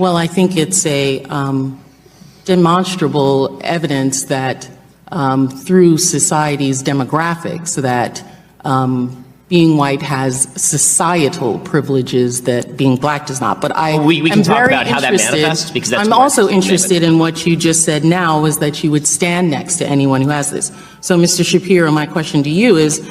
Well, I think it's a demonstrable evidence that through society's demographics that being white has societal privileges that being black does not. But we can talk about how that manifests, because that's I'm also interested in what you just said now, is that you would stand next to anyone who has this. So, Mr. Shapiro, my question to you is,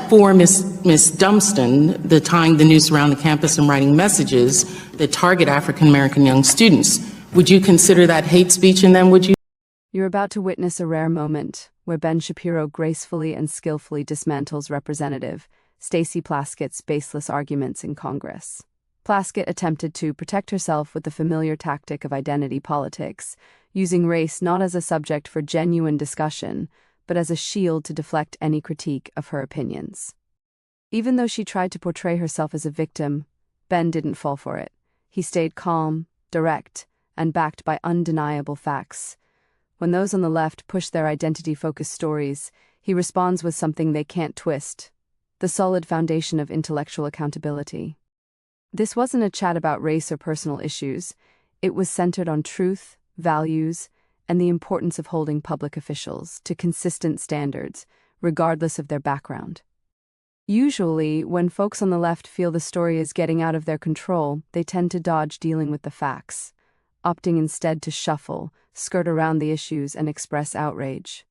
for Ms. Dunston, the tying the noose around the campus and writing messages that target African-American young students, would you consider that hate speech, and then would you? You're about to witness a rare moment where Ben Shapiro gracefully and skillfully dismantles Representative Stacy Plaskett's baseless arguments in Congress. Plaskett attempted to protect herself with the familiar tactic of identity politics, using race not as a subject for genuine discussion, but as a shield to deflect any critique of her opinions. Even though she tried to portray herself as a victim, Ben didn't fall for it. He stayed calm, direct, and backed by undeniable facts. When those on the left push their identity-focused stories, he responds with something they can't twist: the solid foundation of intellectual accountability. This wasn't a chat about race or personal issues. It was centered on truth, values, and the importance of holding public officials to consistent standards, regardless of their background. Usually, when folks on the left feel the story is getting out of their control, they tend to dodge dealing with the facts, opting instead to shuffle, skirt around the issues, and express outrage.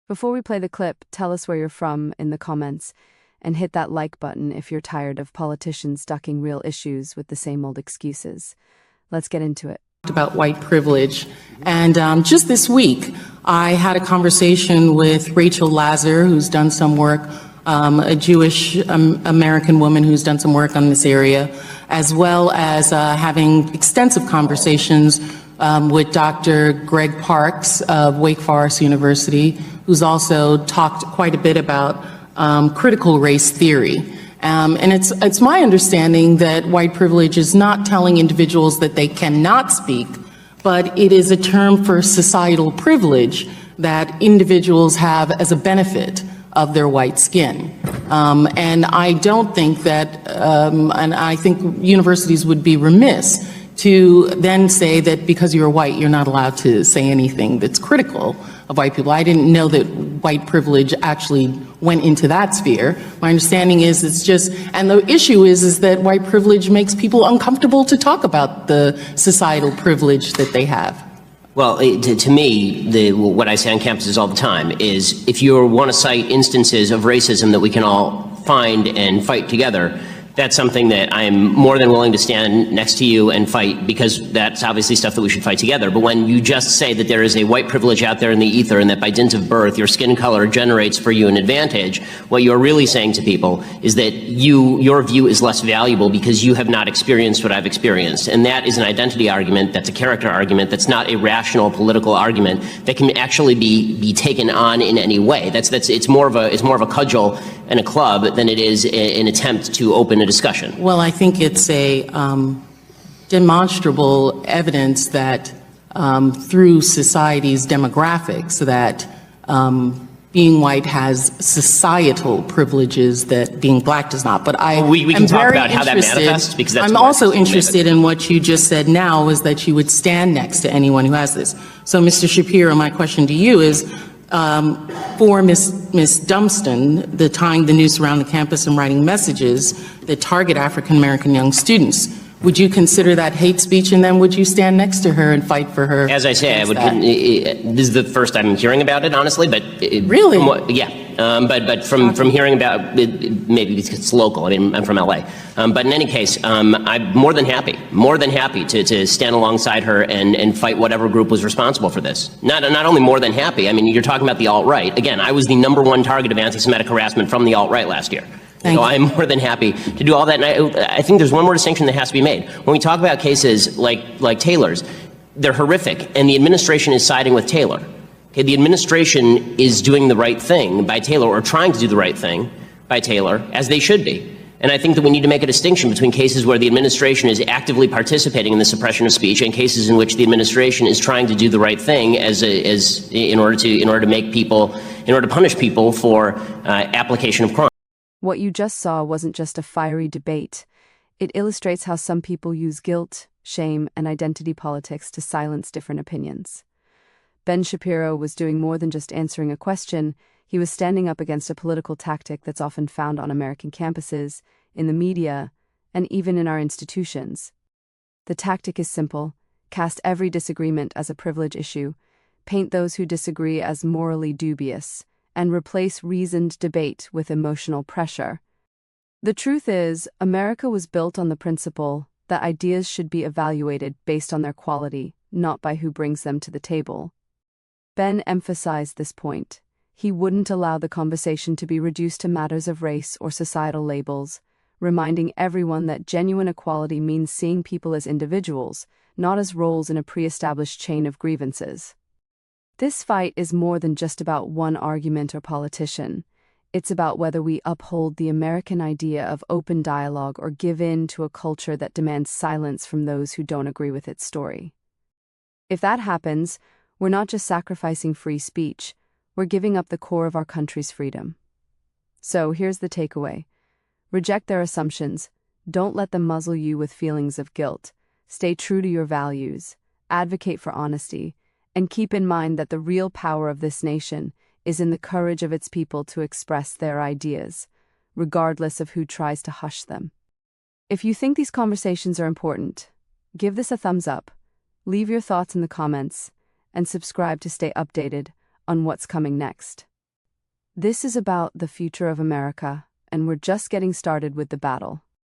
Before we play the clip, tell us where you're from in the comments, and hit that like button if you're tired of politicians ducking real issues with the same old excuses. Let's get into it. About white privilege. And just this week, I had a conversation with Rachel Lazar, who's done some work, a Jewish American woman who's done some work on this area, as well as having extensive conversations with Dr. Greg Parks of Wake Forest University, who's also talked quite a bit about critical race theory. And it's my understanding that white privilege is not telling individuals that they cannot speak, but it is a term for societal privilege that individuals have as a benefit of their white skin. And I don't think that, and I think universities would be remiss to then say that because you're white, you're not allowed to say anything that's critical of white people. I didn't know that white privilege actually went into that sphere. My understanding is it's just, and the issue is that white privilege makes people uncomfortable to talk about the societal privilege that they have. Well, to me, what I say on campuses all the time is, if you want to cite instances of racism that we can all find and fight together, that's something that I'm more than willing to stand next to you and fight, because that's obviously stuff that we should fight together. But when you just say that there is a white privilege out there in the ether, and that by dint of birth your skin color generates for you an advantage, what you're really saying to people is that your view is less valuable because you have not experienced what I've experienced. And that is an identity argument, that's a character argument, that's not a rational political argument that can actually be taken on in any way. It's more of a cudgel and a club than it is an attempt to open a discussion. Well, I think it's a demonstrable evidence that through society's demographics that being white has societal privileges that being black does not. But we can talk about how that manifests, because that's I'm also interested in what you just said now, is that you would stand next to anyone who has this. So, Mr. Shapiro, my question to you is, for Ms. Dunston, the tying the noose around the campus and writing messages that target African-American young students, would you consider that hate speech, and then would you stand next to her and fight for her? As I say, I would. This is the first I'm hearing about it, honestly. But really, but from hearing about it, maybe because it's local. I mean, I'm from LA. But in any case, I'm more than happy to stand alongside her and fight whatever group was responsible for this. Not only more than happy. I mean, you're talking about the alt-right. Again, I was the #1 target of anti-Semitic harassment from the alt-right last year. So I'm more than happy to do all that. And I think there's one more distinction that has to be made. When we talk about cases like Taylor's, they're horrific, and the administration is siding with Taylor. Okay, the administration is doing the right thing by Taylor, or trying to do the right thing by Taylor, as they should be. And I think that we need to make a distinction between cases where the administration is actively participating in the suppression of speech, and cases in which the administration is trying to do the right thing in order to punish people for application of crime. What you just saw wasn't just a fiery debate. It illustrates how some people use guilt, shame, and identity politics to silence different opinions. Ben Shapiro was doing more than just answering a question. He was standing up against a political tactic that's often found on American campuses, in the media, and even in our institutions. The tactic is simple: cast every disagreement as a privilege issue, paint those who disagree as morally dubious, and replace reasoned debate with emotional pressure. The truth is, America was built on the principle that ideas should be evaluated based on their quality, not by who brings them to the table. Ben emphasized this point. He wouldn't allow the conversation to be reduced to matters of race or societal labels, reminding everyone that genuine equality means seeing people as individuals, not as roles in a pre-established chain of grievances. This fight is more than just about one argument or politician. It's about whether we uphold the American idea of open dialogue or give in to a culture that demands silence from those who don't agree with its story. If that happens, we're not just sacrificing free speech, we're giving up the core of our country's freedom. So here's the takeaway. Reject their assumptions. Don't let them muzzle you with feelings of guilt. Stay true to your values. Advocate for honesty. And keep in mind that the real power of this nation is in the courage of its people to express their ideas, regardless of who tries to hush them. If you think these conversations are important, give this a thumbs up, leave your thoughts in the comments, and subscribe to stay updated on what's coming next. This is about the future of America, and we're just getting started with the battle.